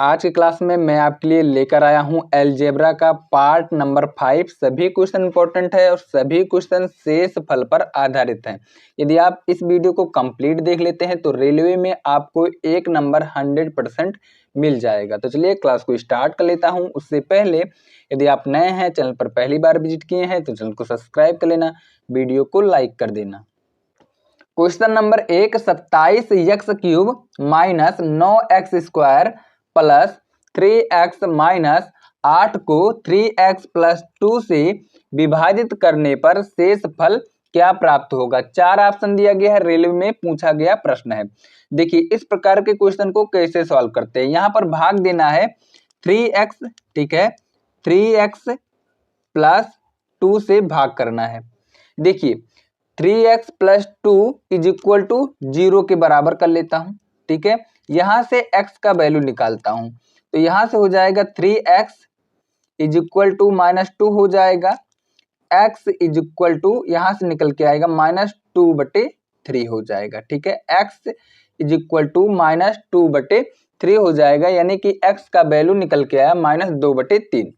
आज की क्लास में मैं आपके लिए लेकर आया हूं अलजेब्रा का पार्ट नंबर 5। सभी क्वेश्चन इंपॉर्टेंट है और सभी क्वेश्चन शेष फल पर आधारित हैं। यदि आप इस वीडियो को कंप्लीट देख लेते हैं तो रेलवे में आपको 1 नंबर 100% मिल जाएगा। तो चलिए क्लास को स्टार्ट कर लेता हूं। उससे पहले यदि आप नए हैं, चैनल पर पहली बार विजिट किए हैं तो चैनल को सब्सक्राइब कर लेना, वीडियो को लाइक कर देना। Question number 1, 27 x cube minus 9x² plus 3x minus 8 को 3x प्लस 2 से विभाजित करने पर शेष फल क्या प्राप्त होगा। 4 ऑप्शन दिया गया है, रेलवे में पूछा गया प्रश्न है। देखिए इस प्रकार के क्वेश्चन को कैसे सॉल्व करते हैं। यहाँ पर भाग देना है 3x, ठीक है, 3x प्लस 2 से भाग करना है। देखिए 3x plus 2 is equal to 0 के बराबर कर लेता हूं, ठीक है। यहां से x का वैल्यू निकालता हूं तो यहां से हो जाएगा 3x इज इक्वल टू -2 हो जाएगा, x इज इक्वल टू यहां से निकल के आएगा -2/3 हो जाएगा, ठीक है। x इज इक्वल टू -2/3 हो जाएगा, यानी कि x का वैल्यू निकल के आया -2/3।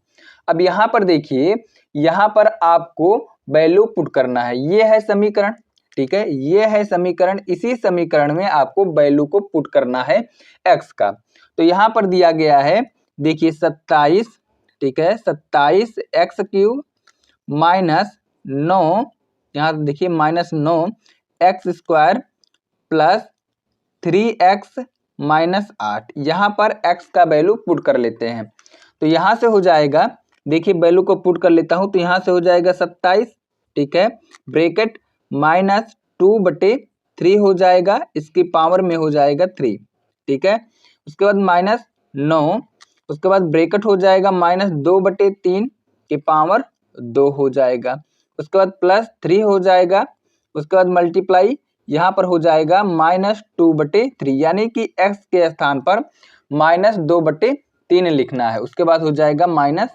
अब यहाँ पर देखिए, यहाँ पर आपको वैल्यू पुट करना है। ये है समीकरण, ठीक है, ये है समीकरण। इसी समीकरण में आपको वैल्यू को पुट करना है x का। तो यहाँ पर दिया गया है, देखिए 27, ठीक है, 27 एक्स क्यूब माइनस 9, यहाँ देखिए -9 x² प्लस 3x माइनस 8। यहाँ पर x का वैल्यू पुट कर लेते हैं तो यहाँ से हो जाएगा, देखिए वैल्यू को पुट कर लेता हूं तो यहाँ से हो जाएगा 27, ठीक है, ब्रैकेट -2/3 हो जाएगा, इसकी पावर में हो जाएगा 3, ठीक है। उसके बाद -9, उसके बाद ब्रैकेट हो जाएगा -2/3 की पावर 2 हो जाएगा। उसके बाद +3 हो जाएगा, उसके बाद मल्टीप्लाई यहाँ पर हो जाएगा -2/3, यानी कि x के स्थान पर -2/3 लिखना है। उसके बाद हो जाएगा माइनस,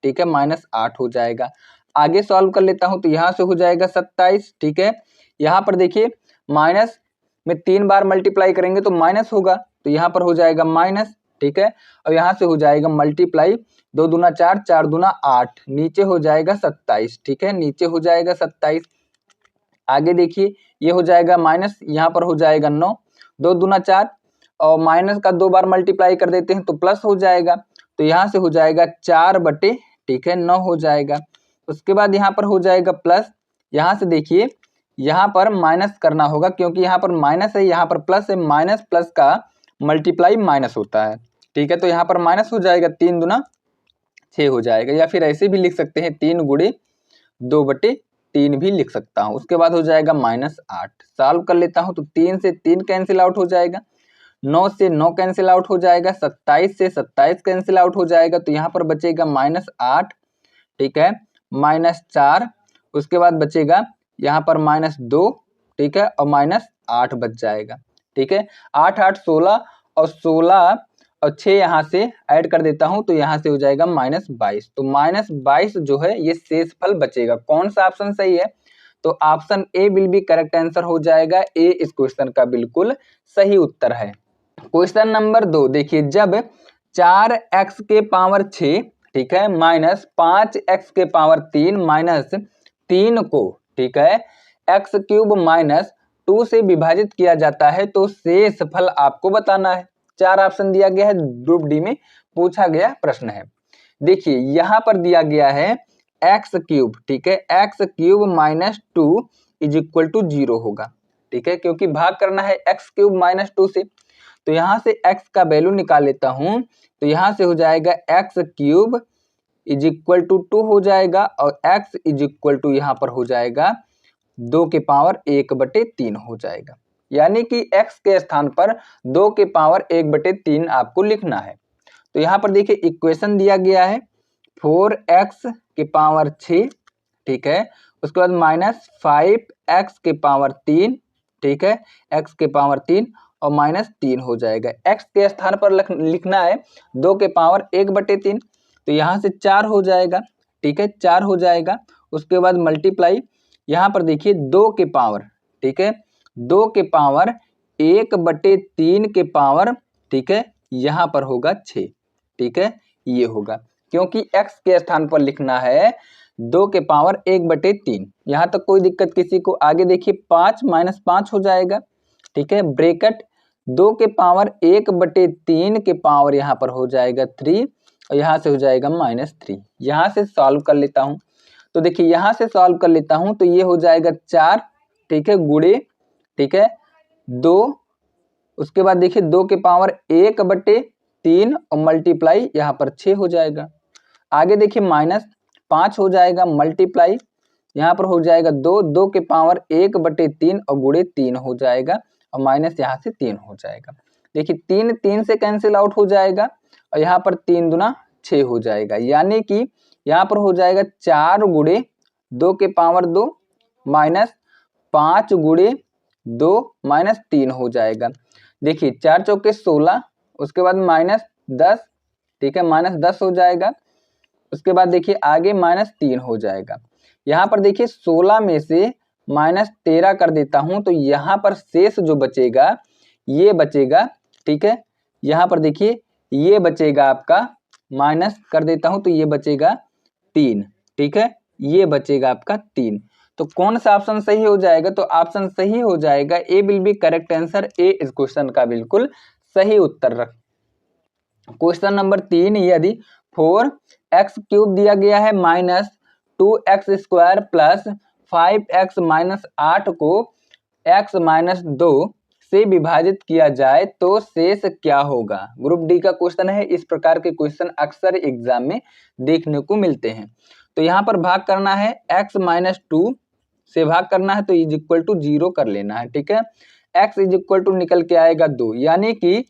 ठीक है, -8 हो जाएगा। आगे सॉल्व कर लेता हूं तो यहाँ से हो जाएगा 27, ठीक है। यहाँ पर देखिए माइनस में 3 बार मल्टीप्लाई करेंगे तो माइनस होगा, तो यहाँ पर हो जाएगा माइनस, ठीक है। और यहाँ से हो जाएगा मल्टीप्लाई 2 दूना 4, 4 दूना 8, नीचे हो जाएगा 27, ठीक है, नीचे हो जाएगा 27। आगे देखिए ये हो जाएगा माइनस, यहाँ पर हो जाएगा 9, 2 दूना 4 और माइनस का 2 बार मल्टीप्लाई कर देते हैं तो प्लस हो जाएगा, तो यहाँ से हो जाएगा 4/, ठीक है, 9 हो जाएगा। उसके बाद यहाँ पर हो जाएगा प्लस, यहाँ से देखिए यहाँ पर माइनस करना होगा क्योंकि यहाँ पर माइनस है, यहाँ पर प्लस है, माइनस प्लस का मल्टीप्लाई माइनस होता है, ठीक है। तो यहाँ पर माइनस हो जाएगा, 3 दूना 6 हो जाएगा, या फिर ऐसे भी लिख सकते हैं 3 × 2/3 भी लिख सकता हूँ। उसके बाद हो जाएगा -8। सॉल्व कर लेता हूँ तो 3 से 3 कैंसिल आउट हो जाएगा, 9 से 9 कैंसिल आउट हो जाएगा, 27 से 27 कैंसिल आउट हो जाएगा, तो यहाँ पर बचेगा -8, ठीक है, -4। उसके बाद बचेगा यहाँ पर -2, ठीक है, और -8 बच जाएगा, ठीक है। 8 8 16 और 16 और 6 यहाँ से ऐड कर देता हूँ तो यहाँ से हो जाएगा -22। तो -22 जो है ये शेष फल बचेगा। कौन सा ऑप्शन सही है? तो option A will be correct answer हो जाएगा। ए इस क्वेश्चन का बिल्कुल सही उत्तर है। क्वेश्चन नंबर 2 देखिए, जब 4x के पावर 6, ठीक है, माइनस 5x के पावर 3 माइनस 3 को, ठीक है, x³ माइनस 2 से विभाजित किया जाता है तो शेष फल आपको बताना है। 4 ऑप्शन दिया गया है, ग्रुप डी में पूछा गया प्रश्न है। देखिए यहाँ पर दिया गया है x³, ठीक है, x³ minus 2 is equal to 0 होगा, ठीक है, क्योंकि भाग करना है x³ माइनस 2 से। तो यहाँ से x का वैल्यू निकाल लेता हूं तो यहाँ से हो जाएगा x³ इज इक्वल टू 2 हो जाएगा और x इज इक्वल टू यहाँ पर हो जाएगा 2 के पावर 1/3 हो जाएगा, यानी कि x के स्थान पर 2 के पावर 1/3 आपको लिखना है। तो यहाँ पर देखिए इक्वेशन दिया गया है 4x के पावर 6, ठीक है, उसके बाद -5x के पावर 3, ठीक है, x के पावर 3 और -3 हो जाएगा। x के स्थान पर लिखना है 2 के पावर 1/3, तो यहाँ से 4 हो जाएगा, ठीक है, 4 हो जाएगा। उसके बाद मल्टीप्लाई, यहाँ पर देखिए 2 के पावर, ठीक है, 2 के पावर 1/3 के पावर, ठीक है, यहाँ पर होगा 6, ठीक है, ये होगा, क्योंकि x के स्थान पर लिखना है 2 के पावर 1/3। यहाँ तक कोई दिक्कत किसी को? आगे देखिए 5 माइनस 5 हो जाएगा, ठीक है, ब्रेकेट 2 के पावर 1/3 के पावर यहाँ पर हो जाएगा 3 और यहाँ से हो जाएगा -3। यहाँ से सॉल्व कर लेता हूँ, तो देखिए यहाँ से सॉल्व कर लेता हूँ तो ये हो जाएगा 4, ठीक है, गुणे, ठीक है, 2, उसके बाद देखिए 2 के पावर 1/3 और मल्टीप्लाई यहाँ पर 6 हो जाएगा। आगे देखिए -5 हो जाएगा, मल्टीप्लाई यहाँ पर हो जाएगा 2, 2 के पावर 1/3 और गुणे 3 हो जाएगा और माइनस यहाँ से 3 हो जाएगा। देखिए 3 3 से कैंसिल आउट हो जाएगा और यहाँ पर 3 दूना 6 हो जाएगा, यानी कि यहाँ पर हो जाएगा 4 गुणे 2 के पावर 2 माइनस 5 गुणे 2 माइनस 3 हो जाएगा। देखिए 4 चौके 16, उसके बाद -10, ठीक है, -10 हो जाएगा। उसके बाद देखिए आगे -3 हो जाएगा। यहाँ पर देखिए 16 में से -13 कर देता हूँ तो यहाँ पर शेष जो बचेगा ये बचेगा, ठीक है, यहाँ पर देखिए ये बचेगा आपका, माइनस कर देता हूँ तो ये बचेगा 3, ठीक है, ये बचेगा आपका 3। तो कौन सा ऑप्शन सही हो जाएगा? तो ऑप्शन सही हो जाएगा ए विल बी करेक्ट आंसर, ए इस क्वेश्चन का बिल्कुल सही उत्तर रख। क्वेश्चन नंबर 3, यदि 4x³ दिया गया है -2x² प्लस 5x - 8 को x - 2 से विभाजित किया जाए तो शेष क्या होगा? ग्रुप डी का क्वेश्चन है। इस प्रकार के क्वेश्चन अक्सर एग्जाम में देखने को मिलते हैं। तो यहाँ पर भाग करना है, x - 2 से भाग करना है तो इज इक्वल टू 0 कर लेना है, ठीक है, x इज इक्वल टू निकल के आएगा 2, यानी कि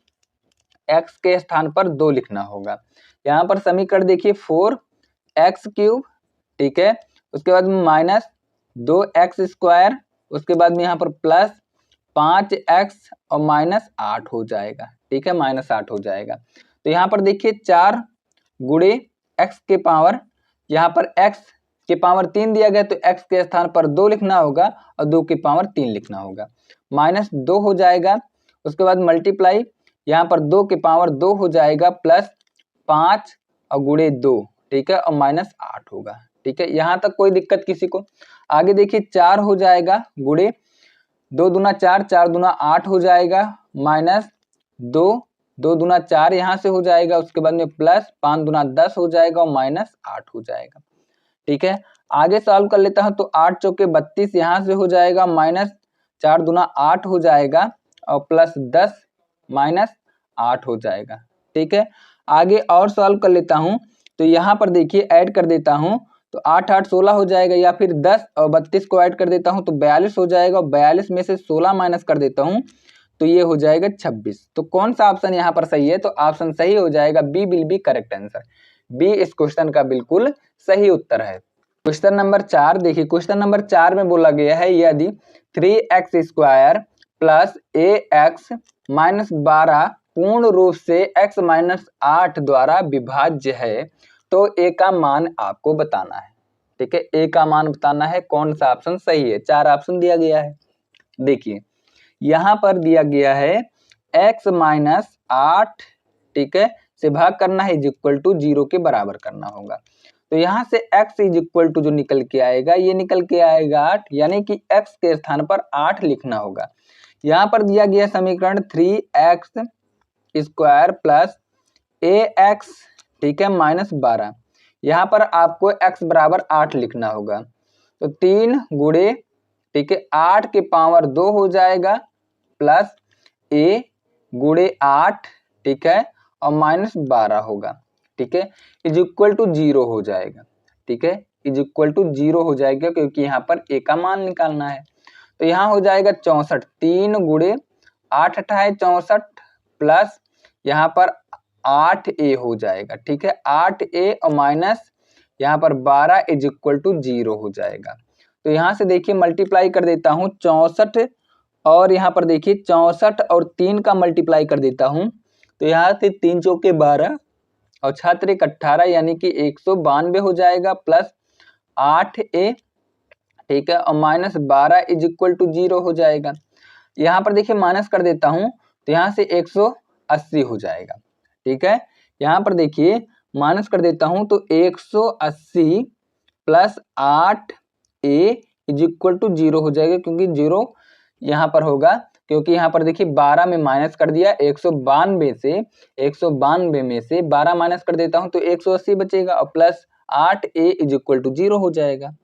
x के स्थान पर 2 लिखना होगा। यहाँ पर समीकरण देखिए 4x³, ठीक है, उसके बाद -2x², उसके बाद में यहाँ पर प्लस 5x और -8 हो जाएगा, ठीक है, -8 हो जाएगा। तो यहाँ पर देखिए 4 गुणे x के पावर, यहाँ पर x के पावर 3 दिया गया तो x के स्थान पर 2 लिखना होगा और 2 के पावर 3 लिखना होगा, -2 हो जाएगा। उसके बाद मल्टीप्लाई, यहाँ पर 2 के पावर 2 हो जाएगा प्लस 5 और गुणे 2, ठीक है, और -8 होगा, ठीक है, यहाँ तक कोई दिक्कत किसी को? आगे देखिए 4 हो जाएगा गुणे 2 दूना 4, 4 दूना 8 हो जाएगा, -2, 2 दूना 4 यहाँ से हो जाएगा, उसके बाद में प्लस 5 दूना 10 हो जाएगा और -8 हो जाएगा, ठीक है। आगे सॉल्व कर लेता हूँ तो 8 चौके 32 यहाँ से हो जाएगा, -4 दूना 8 हो जाएगा और प्लस 10 -8 हो जाएगा, ठीक है। आगे और सॉल्व कर लेता हूँ तो यहाँ पर देखिए ऐड कर देता हूँ तो 8 8 16 हो जाएगा, या फिर 10 और 32 को ऐड कर देता हूँ तो 42 हो जाएगा, और 42 में से 16 माइनस कर देता हूँ तो ये हो जाएगा 26। तो कौन सा ऑप्शन यहाँ पर सही है? तो ऑप्शन सही हो जाएगा B will be correct answer, B इस क्वेश्चन का बिल्कुल सही उत्तर है। क्वेश्चन नंबर 4 देखिए, क्वेश्चन नंबर 4 में बोला गया है यदि 3x² प्लस ax - 12 पूर्ण रूप से x - 8 द्वारा विभाज्य है तो a का मान आपको बताना है, ठीक है, a का मान बताना है। कौन सा ऑप्शन सही है? 4 ऑप्शन दिया गया है। देखिए यहाँ पर दिया गया है x - 8, ठीक है, से भाग करना है, इज इक्वल टू 0 के बराबर करना होगा। तो यहाँ से x इज इक्वल टू जो निकल के आएगा ये निकल के आएगा 8, यानी कि x के स्थान पर 8 लिखना होगा। यहाँ पर दिया गया समीकरण 3x² प्लस ax, ठीक है, -12, यहाँ पर आपको x बराबर 8 लिखना होगा। तो 3 गुणे, ठीक है, 8 के पावर 2 हो जाएगा प्लस a गुणे 8, ठीक है, और -12 होगा, ठीक है, इज इक्वल टू 0 हो जाएगा, ठीक है, इज इक्वल टू 0 हो जाएगा क्योंकि यहाँ पर a का मान निकालना है। तो यहाँ हो जाएगा 64, 3 गुणे 8 × 64 प्लस यहाँ पर 8a हो जाएगा, ठीक है, 8a और माइनस यहाँ पर 12 इज इक्वल टू 0 हो जाएगा। तो यहाँ से देखिए मल्टीप्लाई कर देता हूँ 64 और यहाँ पर देखिए 64 और 3 का मल्टीप्लाई कर देता हूँ तो यहाँ से 3 चौके 12 और 6 × 18 यानी कि 192 हो जाएगा प्लस 8a, ठीक है, और -12 इज इक्वल टू 0 हो जाएगा। यहाँ पर देखिए माइनस कर देता हूँ तो यहाँ से 180 हो जाएगा, ठीक है। यहाँ पर देखिए माइनस कर देता हूं तो 180 plus 8a is equal to 0 हो जाएगा, क्योंकि 0 यहाँ पर होगा, क्योंकि यहाँ पर देखिए 12 में माइनस कर दिया, 192 में से 12 माइनस कर देता हूं तो 180 बचेगा और plus 8a is equal to 0 हो जाएगा।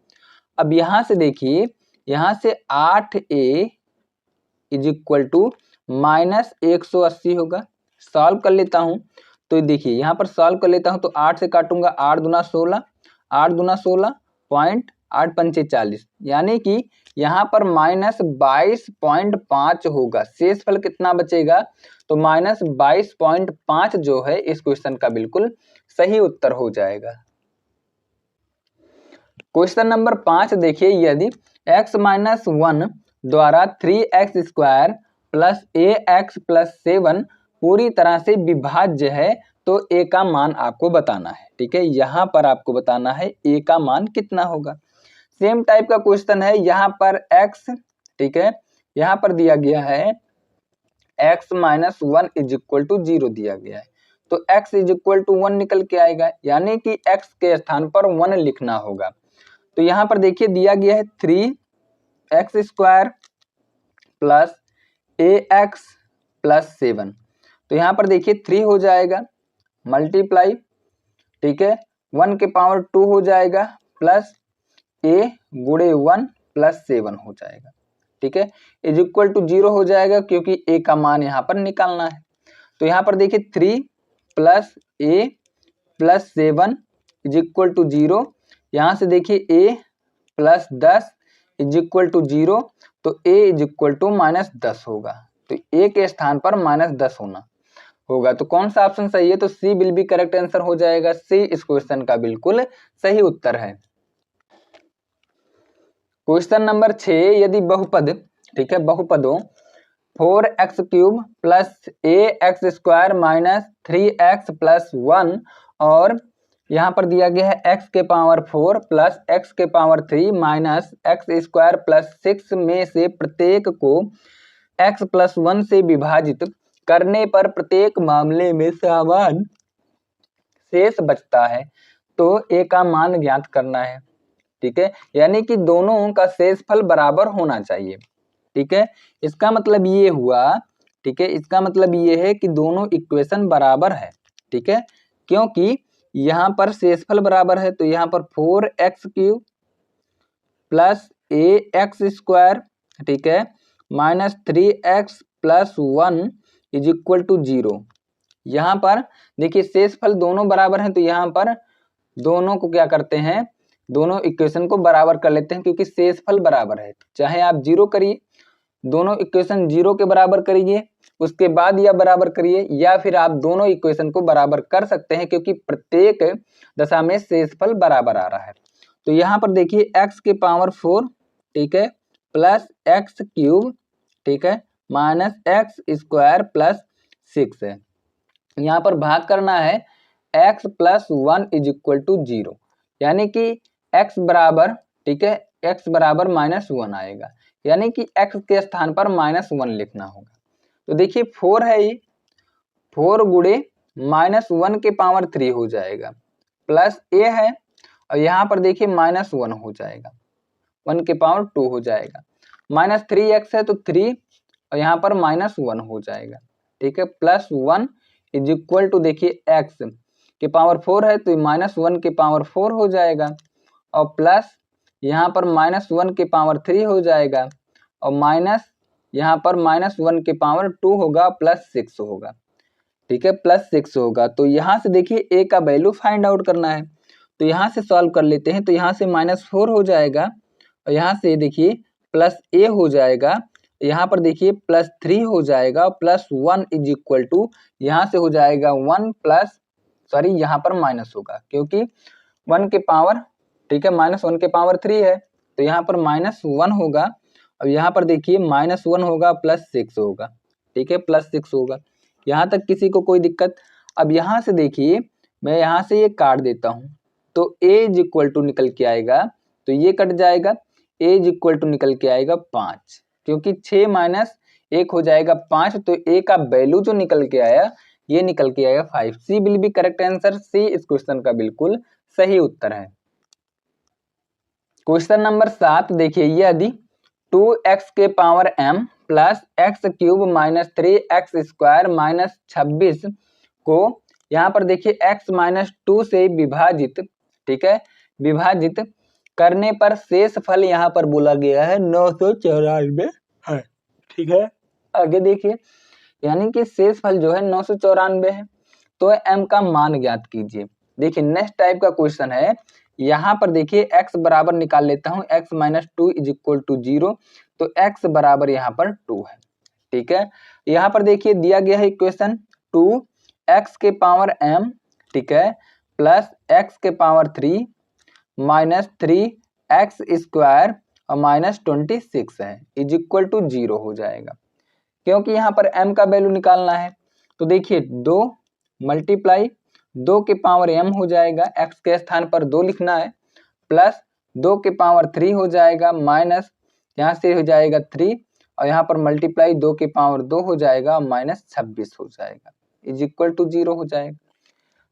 अब यहाँ से देखिए, यहाँ से 8a is equal to minus 180 होगा। सॉल्व कर लेता हूं तो देखिए यहाँ पर सॉल्व कर लेता हूं तो 8 से काटूंगा, 8 दूना 16, 8 दूना 16 पॉइंट 8 पंचे 40, यानी कि यहाँ पर माइनस 22.5 होगा। शेषफल कितना बचेगा, तो माइनस 22.5 जो है इस क्वेश्चन का बिल्कुल सही उत्तर हो जाएगा। क्वेश्चन नंबर 5 देखिए, यदि x माइनस 1 द्वारा 3x square plus ax plus 7 पूरी तरह से विभाज्य है तो a का मान आपको बताना है। ठीक है, यहाँ पर आपको बताना है a का मान कितना होगा। सेम टाइप का क्वेश्चन है, यहाँ पर x, ठीक है, यहाँ पर दिया गया है x minus 1 is equal to 0 दिया गया है, तो x इज इक्वल टू 1 निकल के आएगा, यानी कि x के स्थान पर 1 लिखना होगा। तो यहाँ पर देखिए दिया गया है 3x square plus ax plus 7, तो यहाँ पर देखिए 3 हो जाएगा मल्टीप्लाई, ठीक है, 1 के पावर 2 हो जाएगा प्लस a गुणे 1 प्लस 7 हो जाएगा। ठीक है, इज इक्वल टू 0 हो जाएगा, क्योंकि a का मान यहाँ पर निकालना है। तो यहाँ पर देखिए 3 plus a plus 7 is equal to 0, यहाँ से देखिए a plus 10 is equal to 0, तो a is equal to minus 10 होगा, तो a के स्थान पर माइनस 10 होगा। तो कौन सा ऑप्शन सही है, तो सी विल बी करेक्ट आंसर हो जाएगा। सी इस क्वेश्चन का बिल्कुल सही उत्तर है। क्वेश्चन नंबर 6, यदि बहुपद, ठीक है, बहुपदों 4x cube plus ax square minus 3x plus 1 और यहाँ पर दिया गया है x के पावर 4 प्लस x के power 3 minus x square plus 6 में से प्रत्येक को x प्लस 1 से विभाजित करने पर प्रत्येक मामले में समान शेष बचता है, तो a का मान ज्ञात करना है। ठीक है, यानी कि दोनों का शेषफल बराबर होना चाहिए। ठीक है, इसका मतलब ये हुआ, ठीक है, इसका मतलब ये है कि दोनों इक्वेशन बराबर है। ठीक है, क्योंकि यहाँ पर शेषफल बराबर है, तो यहाँ पर 4x cube plus ax square, ठीक है, minus 3x plus 1 is equal to 0। यहाँ पर देखिए शेषफल दोनों बराबर हैं, तो यहाँ पर दोनों को क्या करते हैं, दोनों इक्वेशन को बराबर कर लेते हैं, क्योंकि शेषफल बराबर है। चाहे आप 0 करिए, दोनों इक्वेशन 0 के बराबर करिए, उसके बाद या बराबर करिए, या फिर आप दोनों इक्वेशन को बराबर कर सकते हैं, क्योंकि प्रत्येक दशा में शेषफल बराबर आ रहा है। तो यहाँ पर देखिए x के पावर 4, ठीक है, प्लस x क्यूब, ठीक है, माइनस एक्स स्क्वायर प्लस 6 है। यहाँ पर भाग करना है x plus 1 is equal to 0, यानी कि x बराबर, ठीक है, x बराबर माइनस 1 आएगा, यानी कि x के स्थान पर माइनस 1 लिखना होगा। तो देखिए 4 है, ये 4 गुणे माइनस 1 के पावर 3 हो जाएगा, प्लस a है और यहाँ पर देखिए माइनस 1 हो जाएगा, 1 के पावर 2 हो जाएगा, माइनस 3x है तो 3 और यहाँ पर माइनस 1 हो जाएगा। ठीक है, प्लस 1 इज इक्वल टू देखिए x के पावर 4 है तो माइनस 1 के पावर 4 हो जाएगा, और प्लस यहाँ पर माइनस 1 के पावर 3 हो जाएगा, और माइनस यहाँ पर माइनस 1 के पावर 2 होगा, प्लस 6 होगा। ठीक है, प्लस 6 होगा। तो यहाँ से देखिए a का वैल्यू फाइंड आउट करना है, तो यहाँ से सॉल्व कर लेते हैं। तो यहाँ से माइनस 4 हो जाएगा और यहाँ से देखिए प्लस a हो जाएगा, यहाँ पर देखिए प्लस 3 हो जाएगा, प्लस 1 इज इक्वल टू यहाँ से हो जाएगा 1 प्लस, सॉरी यहाँ पर माइनस होगा, क्योंकि 1 के पावर, ठीक है, माइनस 1 के पावर 3 है, तो यहाँ पर माइनस 1 होगा, और यहाँ पर देखिए माइनस 1 होगा प्लस 6 होगा। ठीक है, प्लस 6 होगा। यहाँ तक किसी को कोई दिक्कत? अब यहाँ से देखिए मैं यहाँ से ये काट देता हूँ, तो a इज इक्वल टू निकल के आएगा, तो ये कट जाएगा, a इज इक्वल टू निकल के आएगा 5, क्योंकि 6 माइनस 1 हो जाएगा 5, तो a का वैल्यू जो निकल के आया ये निकल के आएगा 5। सी विल बी करेक्ट आंसर। सी इस क्वेश्चन का बिल्कुल सही उत्तर है। क्वेश्चन नंबर 7 देखिए, यदि 2x के power m plus x cube minus 3x square minus 26 को यहाँ पर देखिए x माइनस 2 से विभाजित, ठीक है, विभाजित करने पर शेष फल यहाँ पर बोला गया है 994 है, ठीक है। आगे देखिए, यानी कि शेष फल जो है 994 है, तो m का मान ज्ञात कीजिए। देखिए नेक्स्ट टाइप का क्वेश्चन है, यहाँ पर देखिए x बराबर निकाल लेता हूँ, x minus 2 is equal to 0, तो x बराबर यहाँ पर 2 है, ठीक है। यहाँ पर देखिए दिया गया है इक्वेशन 2x के पावर m, ठीक है, प्लस x के पावर 3 माइनस 3x स्क्वायर और माइनस 26 है, इज इक्वल टू 0 हो जाएगा। क्योंकि यहाँ पर m का वैल्यू निकालना है, तो देखिए 2 मल्टीप्लाई 2 के पावर m हो जाएगा, x के स्थान पर 2 लिखना है, प्लस 2 के पावर 3 हो जाएगा, माइनस यहाँ से हो जाएगा 3 और यहाँ पर मल्टीप्लाई 2 के पावर 2 हो जाएगा, माइनस 26 हो जाएगा, इज इक्वल टू 0 हो जाएगा।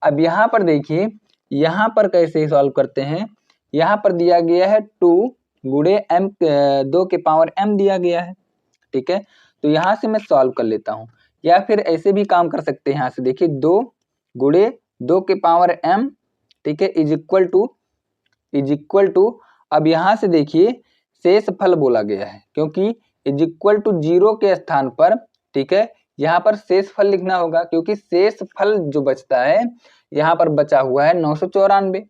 अब यहाँ पर देखिए, यहाँ पर कैसे सॉल्व करते हैं, यहाँ पर दिया गया है 2 गुणे m, 2 के पावर m दिया गया है, ठीक है। तो यहाँ से मैं सॉल्व कर लेता हूँ, या फिर ऐसे भी काम कर सकते हैं। यहाँ से देखिए 2 गुणे 2 के पावर m, ठीक है, इज इक्वल टू अब यहाँ से देखिए शेष फल बोला गया है, क्योंकि इज इक्वल टू 0 के स्थान पर, ठीक है, यहाँ पर शेष फल लिखना होगा, क्योंकि शेष फल जो बचता है यहाँ पर बचा हुआ है 994,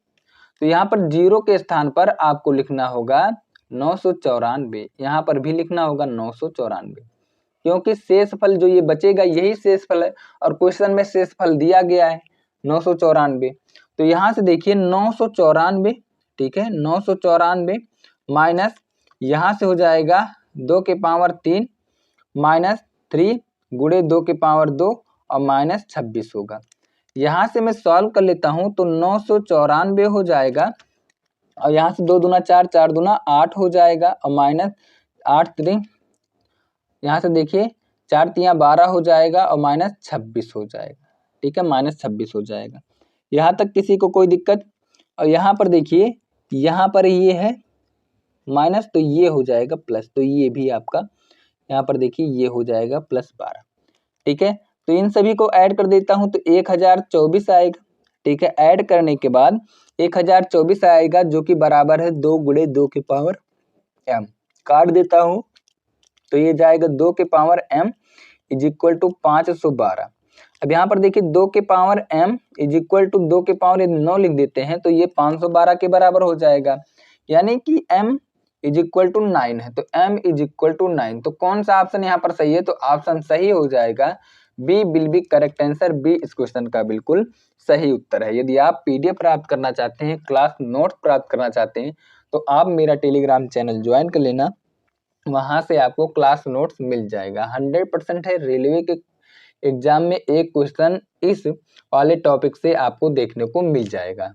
तो यहाँ पर 0 के स्थान पर आपको लिखना होगा 994, यहाँ पर भी लिखना होगा 994, क्योंकि शेष फल जो ये बचेगा यही शेष फल है, और क्वेश्चन में शेष फल दिया गया है 994। तो यहाँ से देखिए 994, ठीक है, 994 माइनस यहाँ से हो जाएगा 2 के पावर 3 माइनस 3 गुणे 2 के पावर 2 और माइनस 26 होगा। यहाँ से मैं सॉल्व कर लेता हूँ, तो 994 हो जाएगा, और यहाँ से 2 दूना 4, 4 दूना 8 हो जाएगा, और माइनस 8 3, यहाँ से देखिए 4 3 12 हो जाएगा, और माइनस 26 हो जाएगा, ठीक है, माइनस 26 हो जाएगा। यहाँ तक किसी को कोई दिक्कत? और यहाँ पर देखिए, यहाँ पर ये है माइनस, तो ये हो जाएगा प्लस, तो ये भी आपका यहाँ पर देखिए ये हो जाएगा प्लस 12, ठीक है। तो इन सभी को ऐड कर देता हूँ, तो 1024 आएगा, ठीक है। ऐड करने के बाद 1024 आएगा, जो कि बराबर है 2 गुणे 2 के पावर m। काट देता हूँ, तो ये जाएगा 2 के power m is equal to 512। अब यहाँ पर देखिए 2 के power m is equal to 2 के पावर 9 लिख देते हैं, तो ये 512 के बराबर हो जाएगा, यानी कि m इज इक्वल टू 9 है, तो m इज इक्वल टू 9। तो कौन सा ऑप्शन यहाँ पर सही है? तो ऑप्शन सही हो जाएगा B will be correct answer. B इस क्वेश्चन का बिल्कुल सही उत्तर है। यदि आप पीडीएफ प्राप्त करना चाहते हैं, क्लास नोट प्राप्त करना चाहते हैं, तो आप मेरा टेलीग्राम चैनल ज्वाइन कर लेना, वहां से आपको क्लास नोट्स मिल जाएगा। 100% है, रेलवे के एग्जाम में एक क्वेश्चन इस वाले टॉपिक से आपको देखने को मिल जाएगा।